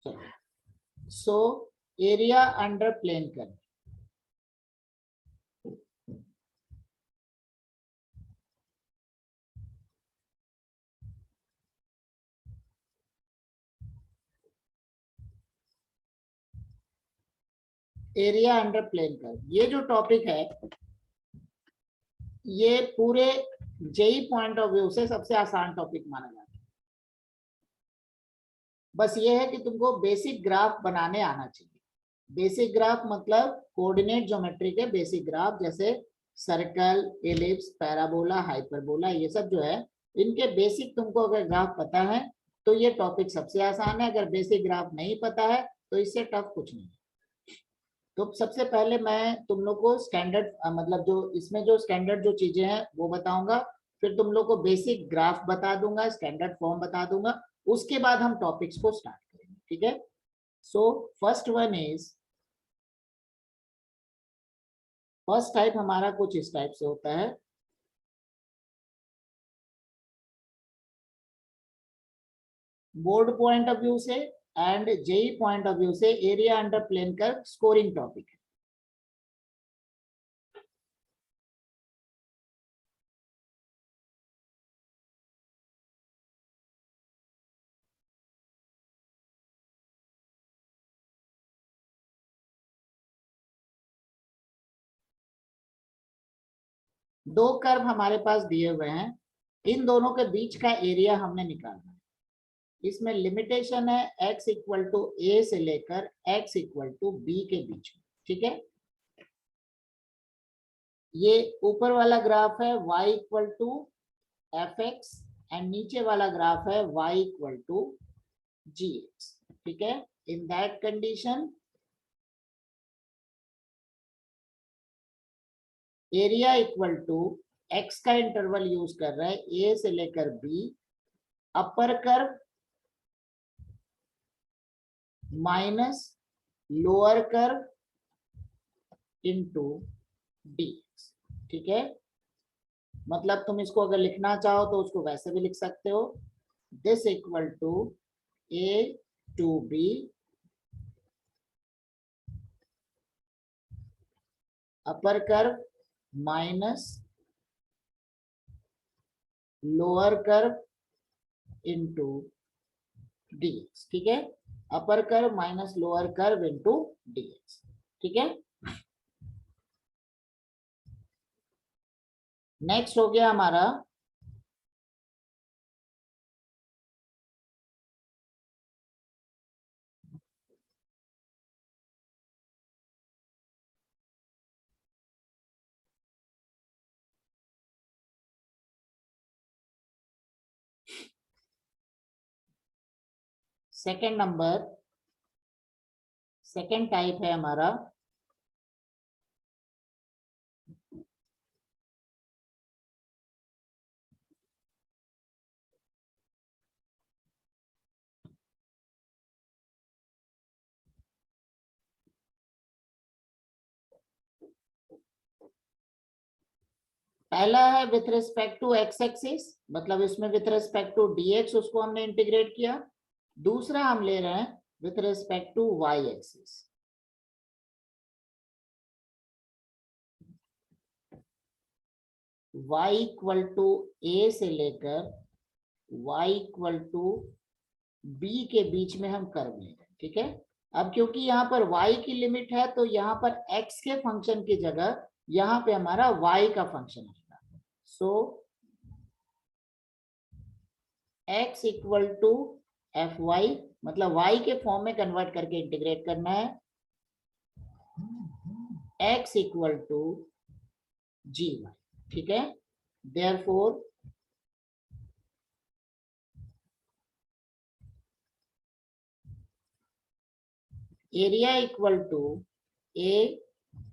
चलो, so area under plane curve, area under plane curve, ये जो टॉपिक है ये पूरे जेई पॉइंट ऑफ व्यू से सबसे आसान टॉपिक माना जाता है। बस ये है कि तुमको बेसिक ग्राफ बनाने आना चाहिए। बेसिक ग्राफ मतलब कोऑर्डिनेट ज्योमेट्री के बेसिक ग्राफ, जैसे सर्कल, एलिप्स, पैराबोला, हाइपरबोला, ये सब जो है इनके बेसिक तुमको अगर ग्राफ पता है तो ये टॉपिक सबसे आसान है। अगर बेसिक ग्राफ नहीं पता है तो इससे टफ कुछ नहीं है। तो सबसे पहले मैं तुम लोग को स्टैंडर्ड मतलब जो इसमें जो स्टैंडर्ड जो चीजें हैं वो बताऊंगा, फिर तुम लोग को बेसिक ग्राफ बता दूंगा, स्टैंडर्ड फॉर्म बता दूंगा, उसके बाद हम टॉपिक्स को स्टार्ट करेंगे। ठीक है, so first one is, first type हमारा कुछ इस टाइप से होता है। बोर्ड पॉइंट ऑफ व्यू से and JEE point of view से area under plane curve scoring topic है। दो कर्व हमारे पास दिए हुए हैं, इन दोनों के बीच का एरिया हमने निकालना है। इसमें लिमिटेशन है x इक्वल टू ए से लेकर x इक्वल टू बी के बीच में। ठीक है, ये ऊपर वाला ग्राफ है y equal to f x and नीचे वाला ग्राफ है y equal to g x. ठीक है, in that condition area equal to x का इंटरवल यूज कर रहे हैं a से लेकर b, upper curve minus lower curve into dx। ठीक है, मतलब तुम इसको अगर लिखना चाहो तो उसको वैसे भी लिख सकते हो, this equal to a to b upper curve minus lower curve into dx। ठीक है, upper curve minus lower curve into dx। ठीक है, नेक्स्ट हो गया हमारा सेकेंड नंबर, सेकेंड टाइप है हमारा पहला है with respect to x axis, मतलब इसमें विथ रिस्पेक्ट टू dx उसको हमने इंटीग्रेट किया। दूसरा हम ले रहे हैं with respect to y axis. y equal to a से लेकर y इक्वल टू b के बीच में हम कर्व ले रहे हैं। ठीक है, अब क्योंकि यहाँ पर y की लिमिट है तो यहाँ पर x के फंक्शन की जगह यहाँ पे हमारा y का फंक्शन आएगा। So x equal to f y, मतलब y के फॉर्म में कन्वर्ट करके इंटीग्रेट करना है, x equal to g y. ठीक है, therefore area equal to a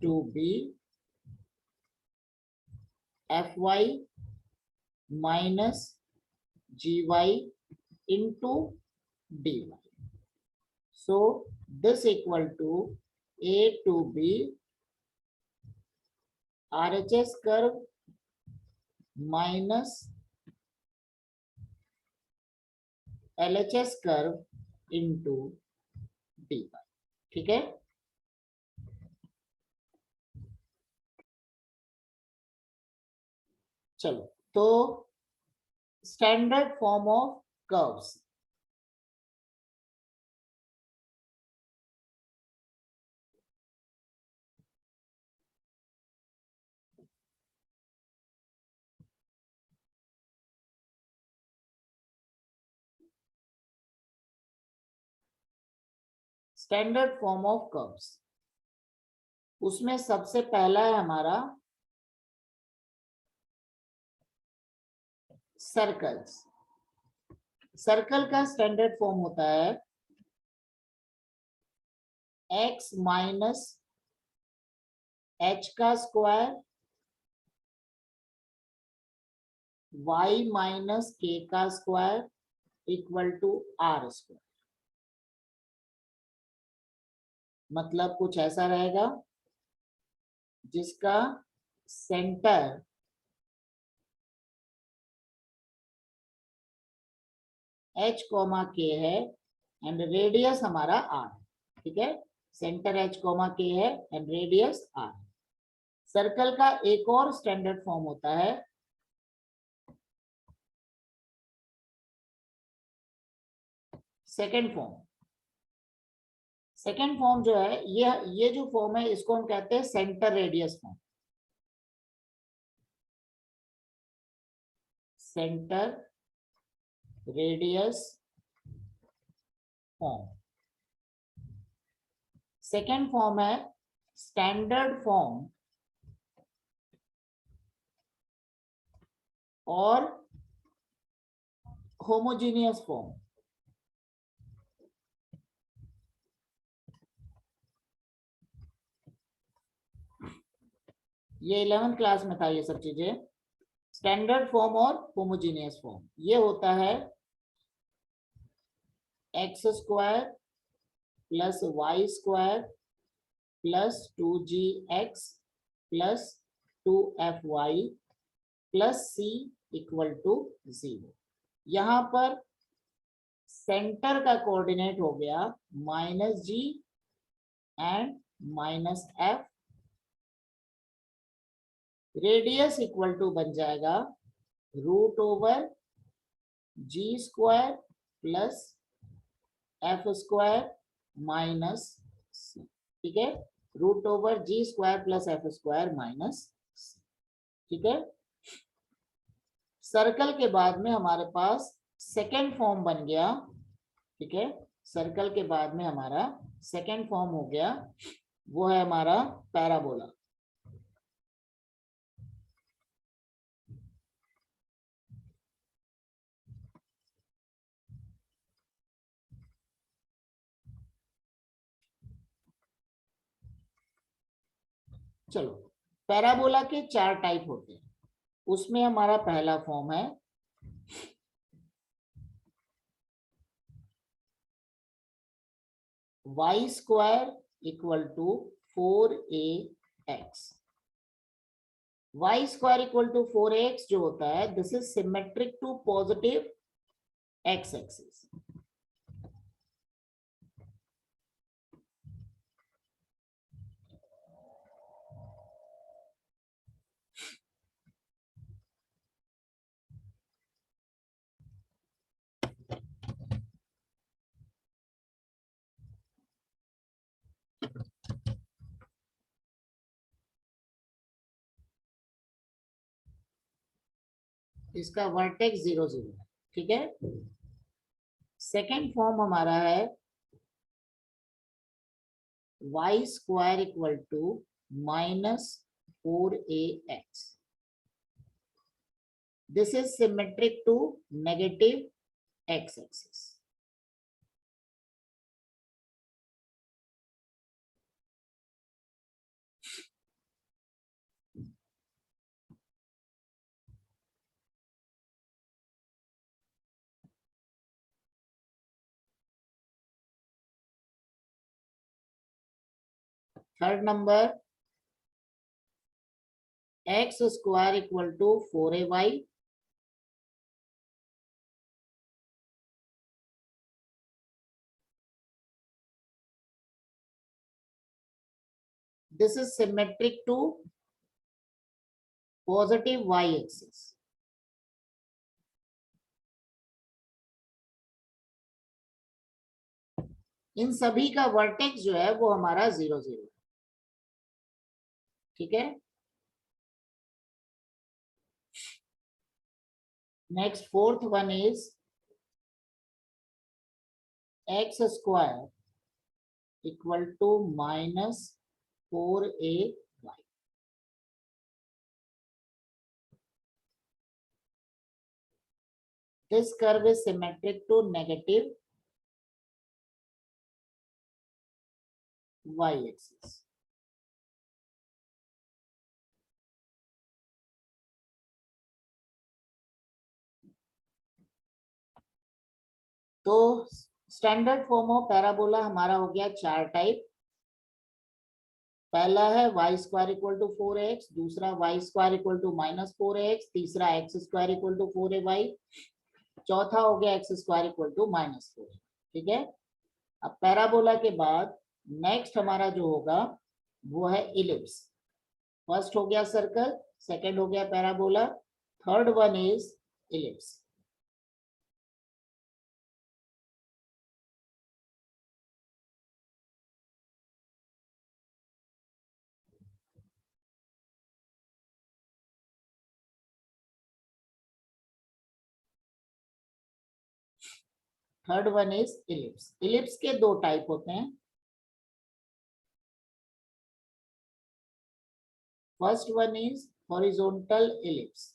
to b f y minus g y into d y. So this equal to a to b RHS curve minus LHS curve into d pi. ठीक है, चलो तो standard form of curves. Standard form of curves, उसमें सबसे पहला है हमारा circles. Circle का स्टैंडर्ड फॉर्म होता है x माइनस h का स्क्वायर y माइनस k का square equal to r square. मतलब कुछ ऐसा रहेगा जिसका सेंटर h कॉमा k है एंड रेडियस हमारा r। ठीक है, सेंटर h कॉमा k है एंड रेडियस r। सर्कल का एक और स्टैंडर्ड फॉर्म होता है सेकेंड फॉर्म। सेकेंड फॉर्म जो है ये जो फॉर्म है इसको हम कहते हैं centre radius form. Centre radius form. Second form है स्टैंडर्ड फॉर्म और होमोजीनियस फॉर्म। ये 11th क्लास में था ये सब चीजें। स्टैंडर्ड फॉर्म और होमोजीनियस फॉर्म ये होता है x square plus y square plus 2gx plus 2fy plus c equal to 0। यहां पर सेंटर का कोऑर्डिनेट हो गया -g and -f। Radius equal to बन जाएगा √g square plus f square minus c। ठीक है, √g square plus f square minus c। ठीक है, सर्कल के बाद में हमारे पास सेकेंड फॉर्म बन गया। ठीक है, सर्कल के बाद में हमारा सेकेंड फॉर्म हो गया, वो है हमारा पैराबोला। चलो, पैराबोला के 4 टाइप होते हैं। उसमें हमारा पहला फॉर्म है y square equal to 4ax। y square equal to 4ax जो होता है this is symmetric to positive x axis. इसका वर्टेक्स 0 0 है। ठीक है, सेकेंड फॉर्म हमारा है y square equal to -4ax। This is symmetric to negative x axis. Third number x square equal to 4ay। this is symmetric to positive y axis. इन सभी का vertex जो है वो हमारा 0 0, ठीक है। Next fourth one is x square equal to -4ay. This curve is symmetric to negative y axis. तो स्टैंडर्ड फॉर्म ऑफ पैराबोला हमारा हो गया 4 टाइप। पहला है Y square equal to 4x, दूसरा Y square equal to -4x, तीसरा x square equal to 4ay, चौथा हो गया एक्स स्क्वायर इक्वल टू -4। ठीक है। अब पैराबोला के बाद नेक्स्ट हमारा जो होगा वो है इलिप्स। फर्स्ट हो गया सर्कल, सेकंड हो गया parabola, third one is ellipse. Third one is ellipse. Ellipse के दो टाइप होते हैं। First one is horizontal ellipse.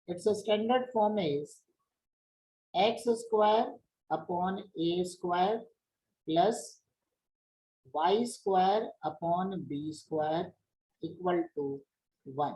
Its standard form is x square upon a square plus y square upon b square equal to 1.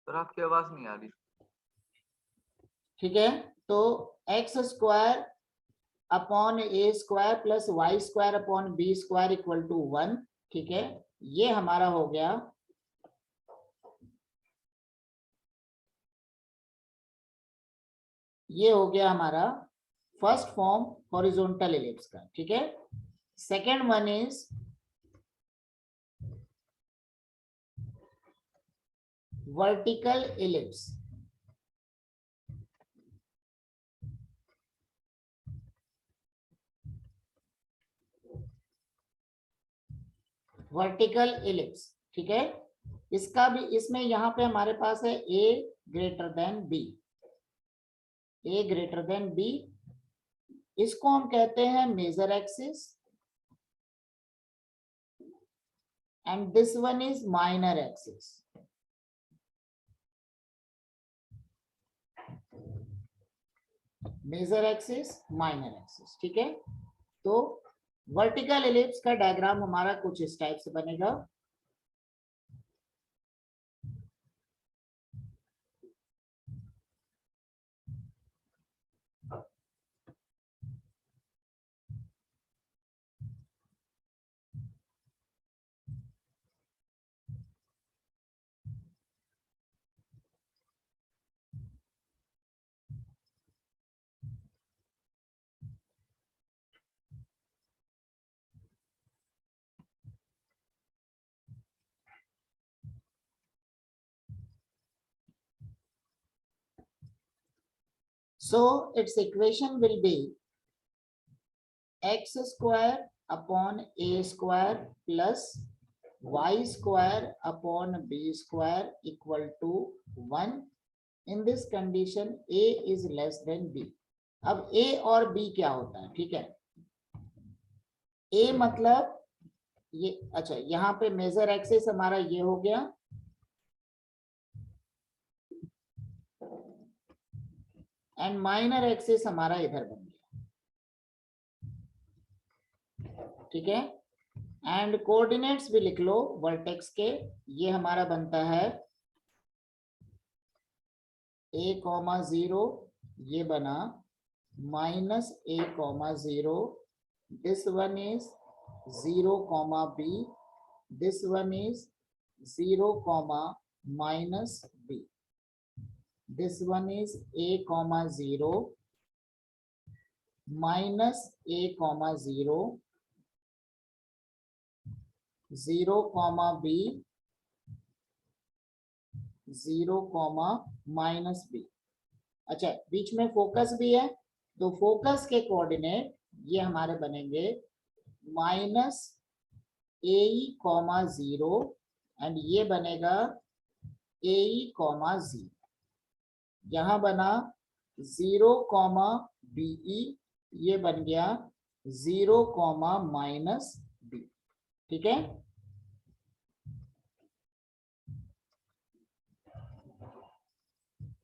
पर आपकी आवाज नहीं आ रही। ठीक है, तो x square upon a square plus y square upon b square equal to 1। ठीक है, ये हमारा हो गया हमारा फर्स्ट फॉर्म हॉरिजॉन्टल इलिप्स का। ठीक है, second one is vertical ellipse. Vertical ellipse, ठीक है, इसका भी इसमें यहां पे हमारे पास है a greater than b। a greater than b, इसको हम कहते हैं major axis and this one is minor axis. Major axis, minor axis. ठीक है, तो वर्टिकल इलिप्स का डायग्राम हमारा कुछ इस टाइप से बनेगा। So its equation will be x square upon a square plus y square upon b square equal to 1. In this condition a is less than b. अब a और b क्या होता है, ठीक है। a मतलब ये, अच्छा यहाँ पे मेजर एक्सिस हमारा ये हो गया, एंड माइनर एक्सिस हमारा इधर बन गया, ठीक है। एंड कोऑर्डिनेट्स भी लिख लो वर्टेक्स के, ये हमारा बनता है a,0, ये बना -a,0, this one is 0, b, this one is 0, -b, this one is a, 0, -a, 0, 0, b, 0, -b। अच्छा बीच में फोकस भी है, तो फोकस के कोऑर्डिनेट ये हमारे बनेंगे -ae, 0 एंड ये बनेगा ae, 0। यहाँ बना 0, be, ये बन गया 0, -b, ठीक है।